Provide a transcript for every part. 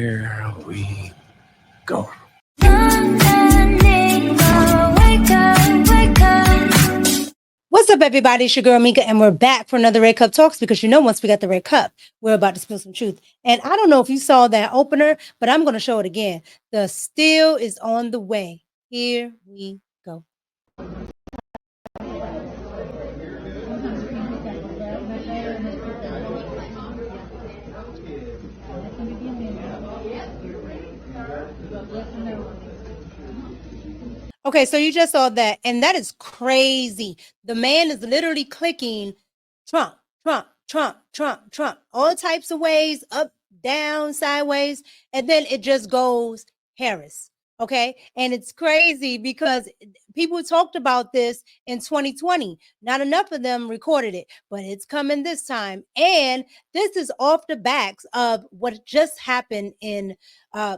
Here we go. What's up, everybody? It's your girl Mika, and we're back for another Red Cup Talks because once we got the Red Cup, we're about to spill some truth. And I don't know if you saw that opener, but I'm going to show it again. The steal is on the way. Here we go. Okay, so you just saw that, and that is crazy. The man is literally clicking Trump, Trump, Trump, Trump, Trump, all types of ways, up, down, sideways, and then it just goes Harris. Okay, and it's crazy because people talked about this in 2020. Not enough of them recorded it, but it's coming this time. And this is off the backs of what just happened in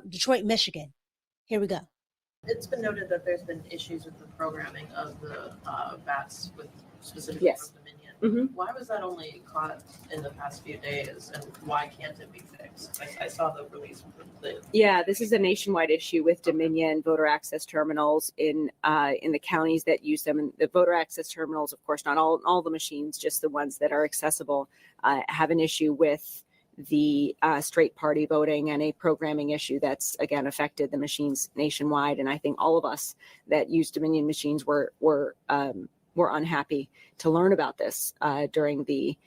Detroit, Michigan. Here we go. It's been noted that there's been issues with the programming of the bats, with specifically from Dominion. Mm-hmm. Why was that only caught in the past few days, and why can't it be fixed? I saw the release. Yeah, this is a nationwide issue with Dominion voter access terminals in the counties that use them. And the voter access terminals, of course, not all the machines, just the ones that are accessible, have an issue with the straight party voting and a programming issue that's again affected the machines nationwide. And I think all of us that use Dominion machines were unhappy to learn about this during the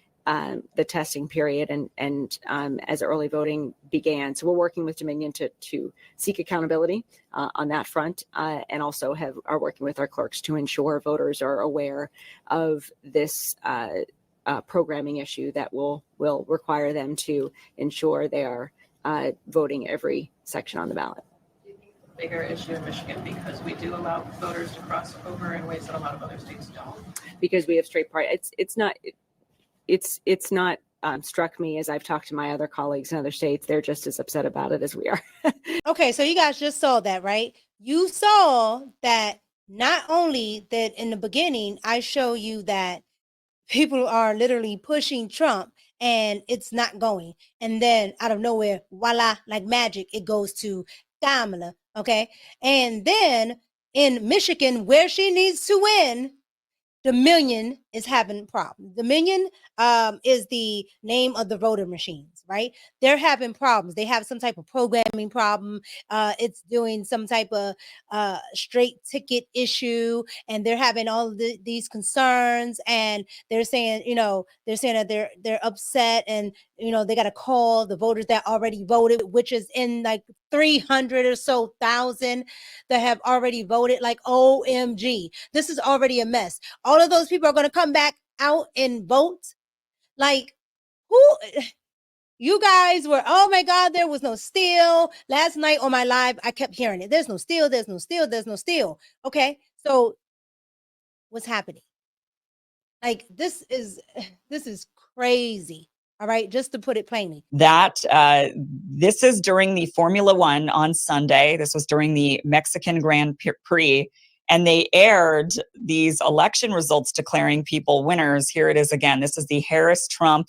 testing period and as early voting began. So we're working with Dominion to seek accountability on that front, and also are working with our clerks to ensure voters are aware of this programming issue that will require them to ensure they are voting every section on the ballot. Do you think it's a bigger issue in Michigan because we do allow voters to cross over in ways that a lot of other states don't? Because we have straight party. It's not struck me as I've talked to my other colleagues in other states. They're just as upset about it as we are. Okay, so you guys just saw that, right? You saw that not only that in the beginning, I show you that people are literally pushing Trump and it's not going. And then out of nowhere, voila, like magic, it goes to Kamala. Okay. And then in Michigan, where she needs to win, Dominion is having problems. Dominion is the name of the voter machines, right? They're having problems. They have some type of programming problem. It's doing some type of straight ticket issue, and they're having all of these concerns. And they're saying, that they're upset, and they got to call the voters that already voted, which is in like 300 or so thousand that have already voted. Like, OMG, this is already a mess. All of those people are going to come back out and vote. Like, who? You guys were, oh my God, there was no steal. Last night on my live, I kept hearing it. There's no steal, there's no steal, there's no steal. Okay, so what's happening? Like, this is crazy. All right, just to put it plainly. This is during the Formula One on Sunday. This was during the Mexican Grand Prix, and they aired these election results declaring people winners. Here it is again. This is the Harris-Trump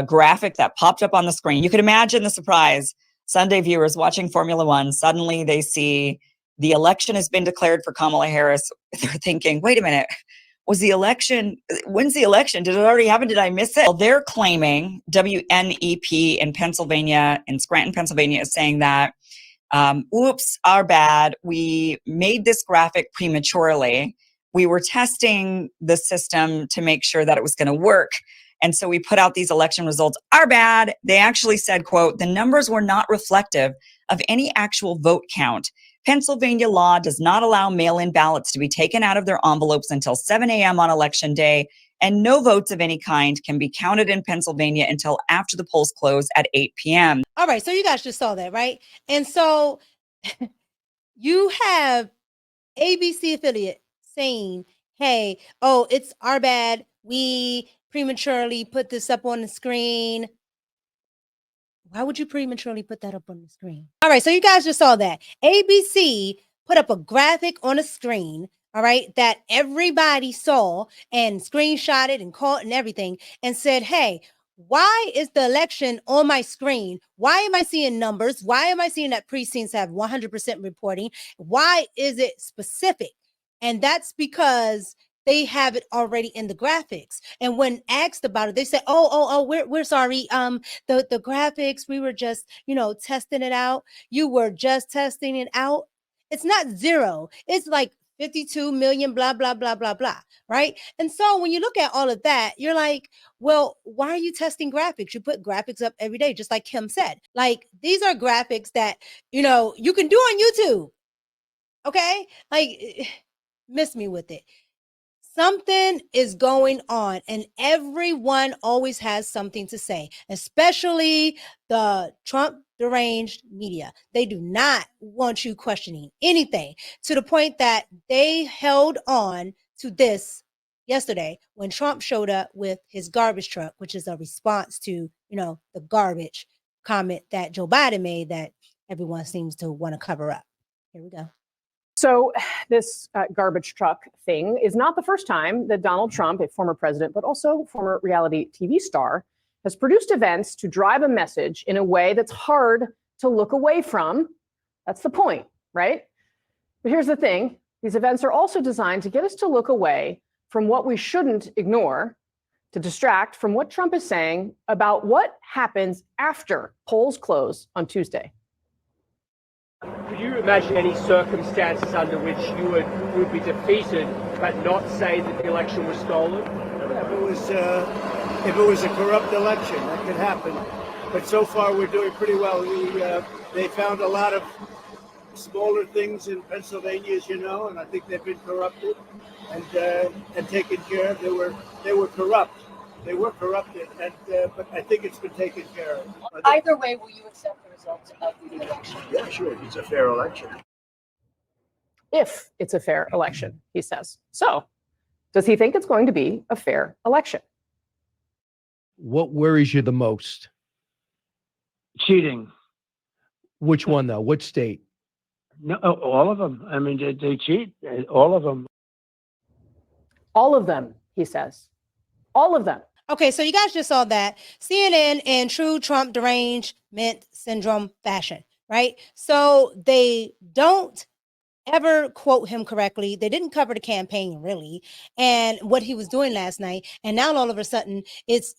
graphic that popped up on the screen. You can imagine the surprise. Sunday viewers watching Formula One, suddenly they see the election has been declared for Kamala Harris. They're thinking, wait a minute. When's the election? Did it already happen? Did I miss it? Well, they're claiming, WNEP in Pennsylvania, in Scranton, Pennsylvania, is saying that, oops, our bad. We made this graphic prematurely. We were testing the system to make sure that it was going to work. And so we put out these election results. Our bad. They actually said, quote, the numbers were not reflective of any actual vote count. Pennsylvania law does not allow mail-in ballots to be taken out of their envelopes until 7 a.m. on election day, and no votes of any kind can be counted in Pennsylvania until after the polls close at 8 p.m. All right, so you guys just saw that, right? And so you have ABC affiliate saying, hey, oh, it's our bad. We prematurely put this up on the screen. Why would you prematurely put that up on the screen? All right, so you guys just saw that. ABC put up a graphic on a screen, all right, that everybody saw and screenshotted and caught and everything, and said, hey, why is the election on my screen? Why am I seeing numbers? Why am I seeing that precincts have 100% reporting? Why is it specific? And that's because they have it already in the graphics. And when asked about it, they say, we're sorry. The graphics, we were just, testing it out. You were just testing it out. It's not zero. It's like 52 million, blah, blah, blah, blah, blah. Right. And so when you look at all of that, you're like, well, why are you testing graphics? You put graphics up every day, just like Kim said. Like, these are graphics that, you can do on YouTube. Okay. Like, miss me with it. Something is going on, and everyone always has something to say, especially the Trump deranged media. They do not want you questioning anything, to the point that they held on to this yesterday when Trump showed up with his garbage truck, which is a response to, the garbage comment that Joe Biden made that everyone seems to want to cover up. Here we go. So this garbage truck thing is not the first time that Donald Trump, a former president, but also former reality TV star, has produced events to drive a message in a way that's hard to look away from. That's the point, right? But here's the thing. These events are also designed to get us to look away from what we shouldn't ignore, to distract from what Trump is saying about what happens after polls close on Tuesday. Could you imagine any circumstances under which you would be defeated but not say that the election was stolen? If it was a corrupt election, that could happen. But so far, we're doing pretty well. They found a lot of smaller things in Pennsylvania, as you know, and I think they've been corrupted and taken care of. They were corrupt. They were corrupted, but I think it's been taken care of. Either way, will you accept the results of the election? Yeah, sure. It's a fair election. If it's a fair election, he says. So, does he think it's going to be a fair election? What worries you the most? Cheating. Which one, though? Which state? No, all of them. I mean, they cheat. All of them. All of them, he says. All of them. Okay, so you guys just saw that. CNN in true Trump derangement syndrome fashion, right? So they don't ever quote him correctly. They didn't cover the campaign really and what he was doing last night. And now all of a sudden it's,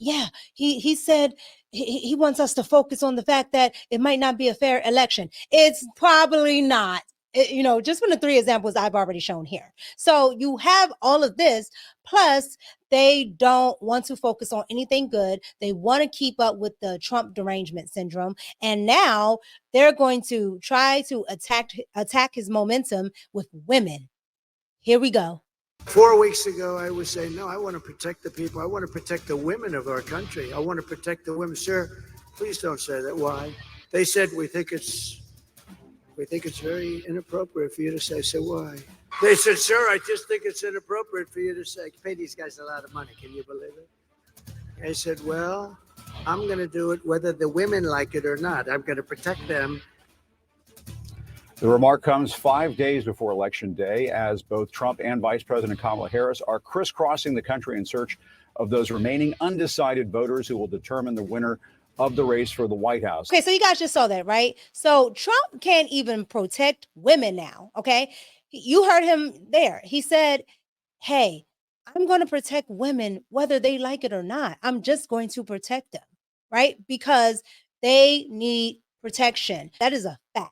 he said he wants us to focus on the fact that it might not be a fair election. It's probably not. Just from the three examples I've already shown here. So you have all of this, plus they don't want to focus on anything good. They want to keep up with the Trump derangement syndrome. And now they're going to try to attack his momentum with women. Here we go. 4 weeks ago, I was saying, no, I want to protect the people. I want to protect the women of our country. I want to protect the women. Sir, please don't say that. Why? They said, we think it's very inappropriate for you to say. So why? They said, sir, I just think it's inappropriate for you to say. Pay these guys a lot of money. Can you believe it? I said, well, I'm going to do it whether the women like it or not. I'm going to protect them. The remark comes 5 days before Election Day, as both Trump and Vice President Kamala Harris are crisscrossing the country in search of those remaining undecided voters who will determine the winner of the race for the White House. Okay, so you guys just saw that, right? So Trump can't even protect women now, okay? You heard him there. He said, hey, I'm going to protect women whether they like it or not. I'm just going to protect them, right? Because they need protection. That is a fact.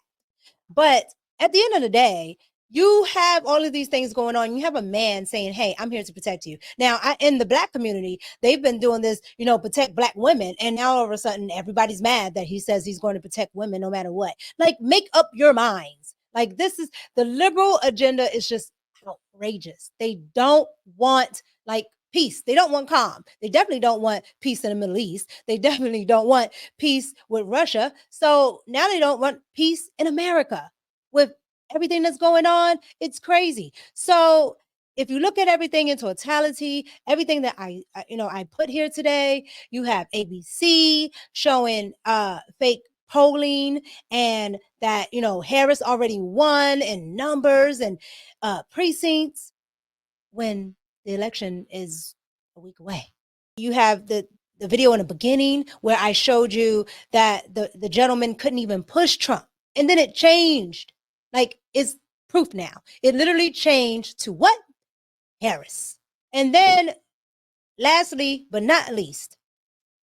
But at the end of the day, you have all of these things going on. You have a man saying, hey, I'm here to protect you. Now, in the Black community, they've been doing this, protect Black women. And now all of a sudden, everybody's mad that he says he's going to protect women no matter what. Like, make up your minds. Like, this is the liberal agenda is just outrageous. They don't want peace. They don't want calm. They definitely don't want peace in the Middle East. They definitely don't want peace with Russia. So now they don't want peace in America with everything that's going on. It's crazy. So if you look at everything in totality, everything that I put here today, you have ABC showing fake polling and that, Harris already won in numbers and precincts when the election is a week away. You have the the video in the beginning where I showed you that the gentleman couldn't even push Trump. And then it changed. Like, it's proof now. It literally changed to what? Harris. And then lastly, but not least,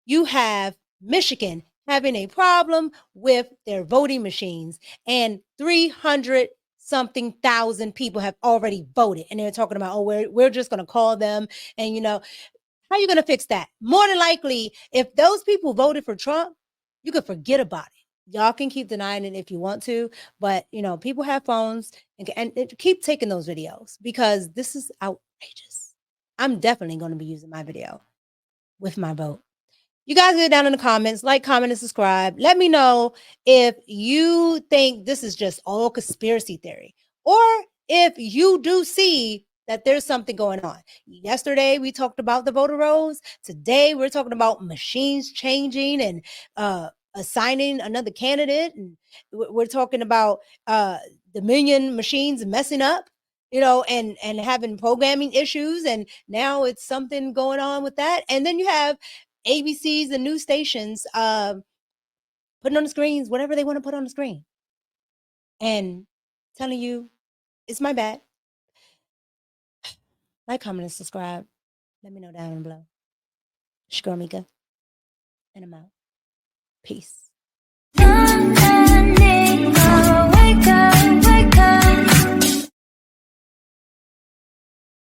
you have Michigan having a problem with their voting machines, and 300 something thousand people have already voted. And they're talking about, oh, we're just going to call them. And, you know, how are you going to fix that? More than likely, if those people voted for Trump, you could forget about it. Y'all can keep denying it if you want to, but, you know, people have phones and keep taking those videos because this is outrageous. I'm definitely going to be using my video with my vote. You guys get down in the comments, like, comment, and subscribe. Let me know if you think this is just all conspiracy theory or if you do see that there's something going on. Yesterday, we talked about the voter rolls. Today, we're talking about machines changing and assigning another candidate. And we're talking about Dominion machines messing up, you know, and having programming issues. And now it's something going on with that. And then you have ABCs and news stations putting on the screens whatever they want to put on the screen and telling you it's my bad. Like, comment, and subscribe. Let me know down below. Shkarmika, and I'm out. Peace.